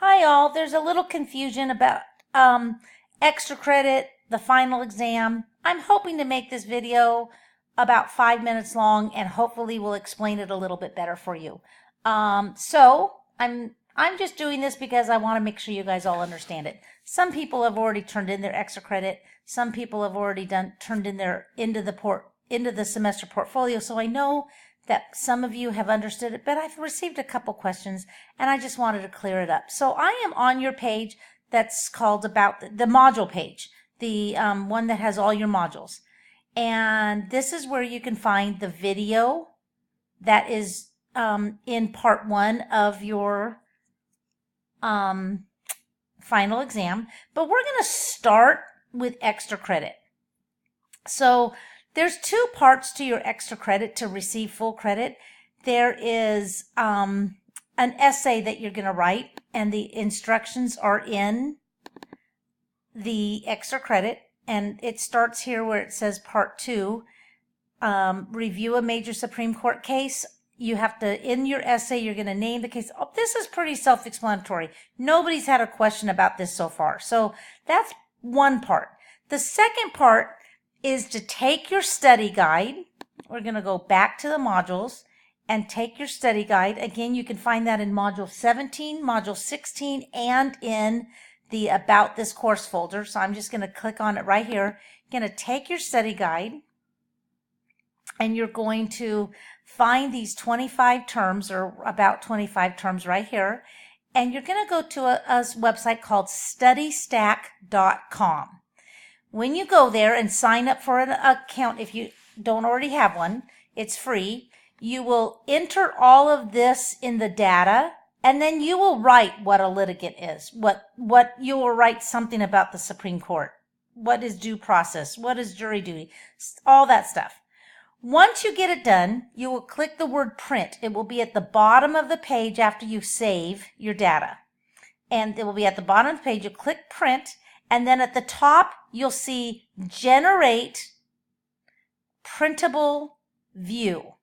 Hi all, there's a little confusion about extra credit, the final exam. I'm hoping to make this video about 5 minutes long and hopefully will explain it a little bit better for you. I'm just doing this because I want to make sure you guys all understand it. Some people have already turned in their extra credit. Some people have already turned in their into the semester portfolio. So I know that some of you have understood it, but I've received a couple questions and I just wanted to clear it up. So I am on your page that's called about the module page, the one that has all your modules. And this is where you can find the video that is in part 1 of your final exam. But we're going to start with extra credit. So there's 2 parts to your extra credit to receive full credit. There is an essay that you're going to write, and the instructions are in the extra credit. And it starts here where it says part 2, review a major Supreme Court case. You have to, in your essay, you're going to name the case. Oh, this is pretty self-explanatory. Nobody's had a question about this so far. So that's one part. The second part is to take your study guide. We're going to go back to the modules and take your study guide. Again, you can find that in module 17, module 16, and in the About This Course folder. So I'm just going to click on it right here. You're going to take your study guide and you're going to find these 25 terms, or about 25 terms right here. And you're going to go to a website called studystack.com. When you go there and sign up for an account, if you don't already have one, it's free. You will enter all of this in the data, and then you will write what a litigant is. What you will write something about the Supreme Court. What is due process? What is jury duty? All that stuff. Once you get it done, you will click the word print. It will be at the bottom of the page after you save your data. And it will be at the bottom of the page. You click print. And then at the top, you'll see generate printable view.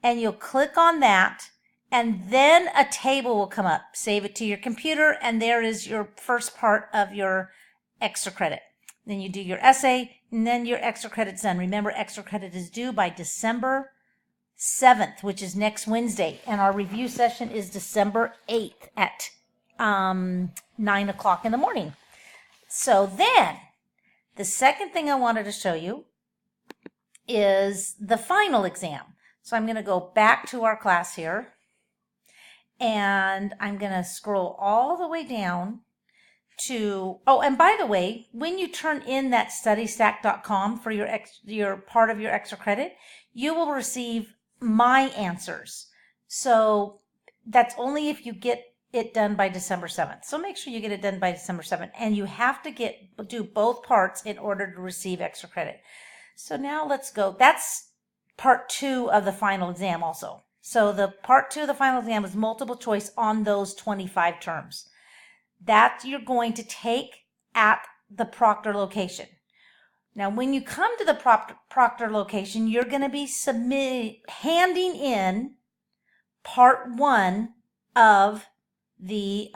And you'll click on that, and then a table will come up. Save it to your computer, and there is your first part of your extra credit. Then you do your essay, and then your extra credit's done. Remember, extra credit is due by December 7th, which is next Wednesday. And our review session is December 8th at 9 o'clock in the morning. So then, the second thing I wanted to show you is the final exam. So I'm going to go back to our class here, and I'm going to scroll all the way down to, oh, and by the way, when you turn in that studystack.com for your part of your extra credit, you will receive my answers. So that's only if you get it done by December 7th. So make sure you get it done by December 7th, and you have to do both parts in order to receive extra credit. So now let's go. That's part 2 of the final exam also. So the part 2 of the final exam is multiple choice on those 25 terms. That you're going to take at the proctor location. Now, when you come to the proctor location, you're going to be handing in part 1 of the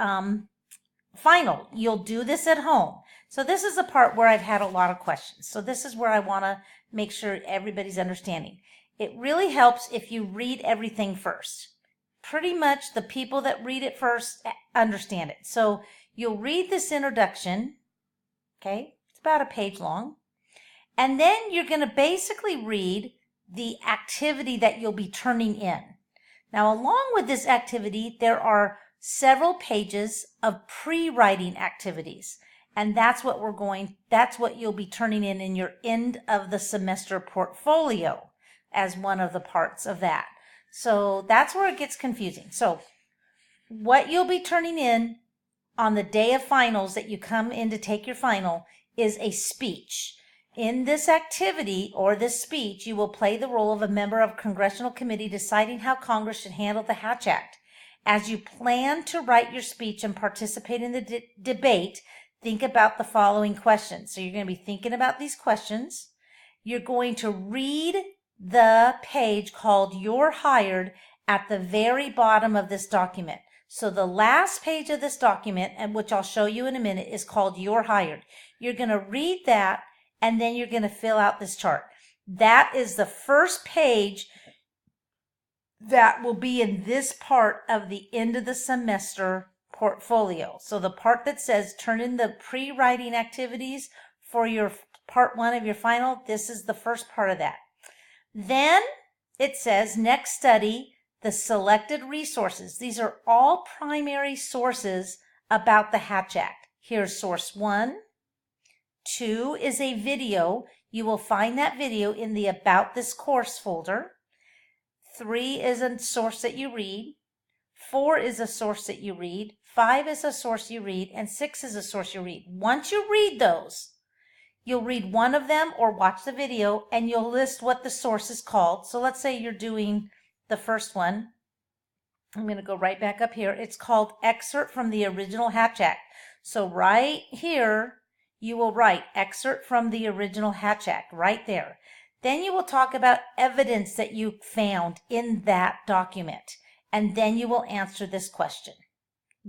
final. You'll do this at home. So this is the part where I've had a lot of questions. So this is where I want to make sure everybody's understanding. It really helps if you read everything first. Pretty much the people that read it first understand it. So you'll read this introduction. Okay, it's about a page long. And then you're going to basically read the activity that you'll be turning in. Now, along with this activity, there are several pages of pre-writing activities. And that's what you'll be turning in your end of the semester portfolio as one of the parts of that. So that's where it gets confusing. So what you'll be turning in on the day of finals that you come in to take your final is a speech. In this activity or this speech, you will play the role of a member of a congressional committee deciding how Congress should handle the Hatch Act. As you plan to write your speech and participate in the debate, think about the following questions. So you're going to be thinking about these questions. You're going to read the page called You're Hired at the very bottom of this document. So the last page of this document, and which I'll show you in a minute, is called You're Hired. You're going to read that, and then you're going to fill out this chart. That is the first page that will be in this part of the end of the semester portfolio. So the part that says turn in the pre-writing activities for your part 1 of your final, this is the first part of that. Then it says next study the selected resources. These are all primary sources about the Hatch Act. Here's source 1. 2 is a video. You will find that video in the About This Course folder. 3 is a source that you read. 4 is a source that you read. 5 is a source you read. And 6 is a source you read. Once you read those, you'll read one of them or watch the video, and you'll list what the source is called. So let's say you're doing the first one. I'm going to go right back up here. It's called Excerpt from the Original Hatch Act. So right here, you will write Excerpt from the Original Hatch Act right there. Then you will talk about evidence that you found in that document. And then you will answer this question.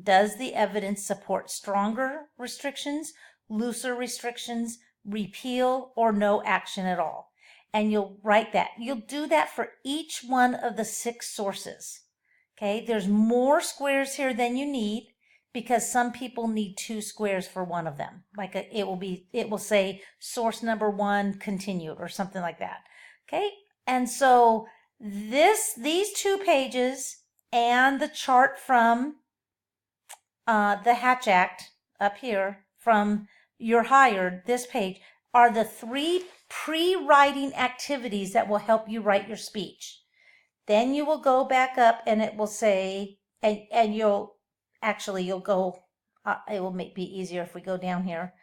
Does the evidence support stronger restrictions, looser restrictions, repeal, or no action at all? And you'll write that. You'll do that for each one of the 6 sources. Okay, there's more squares here than you need because some people need 2 squares for one of them. Like it will say source number 1 continued or something like that. Okay, and so these 2 pages and the chart from the Hatch Act up here from You're Hired, this page, are the 3 pre-writing activities that will help you write your speech. Then you will go back up and it will say, and you'll go, it will be easier if we go down here.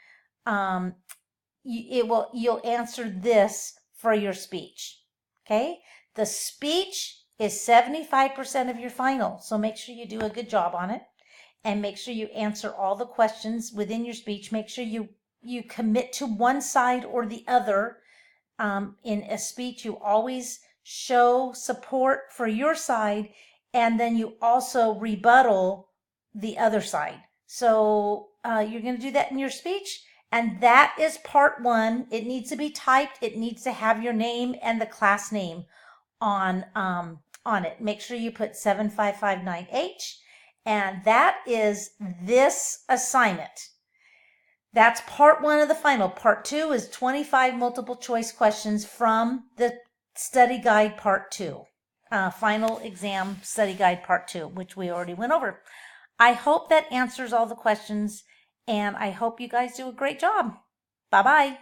You'll answer this for your speech. Okay? The speech is 75% of your final, so make sure you do a good job on it. And make sure you answer all the questions within your speech. Make sure you commit to one side or the other. In a speech, you always show support for your side, and then you also rebuttal the other side. So you're going to do that in your speech, and that is part 1. It needs to be typed. It needs to have your name and the class name on it. Make sure you put 7559H. And that is this assignment. That's part 1 of the final. Part 2 is 25 multiple choice questions from the study guide part 2. Final exam study guide part 2, which we already went over. I hope that answers all the questions, and I hope you guys do a great job. Bye-bye.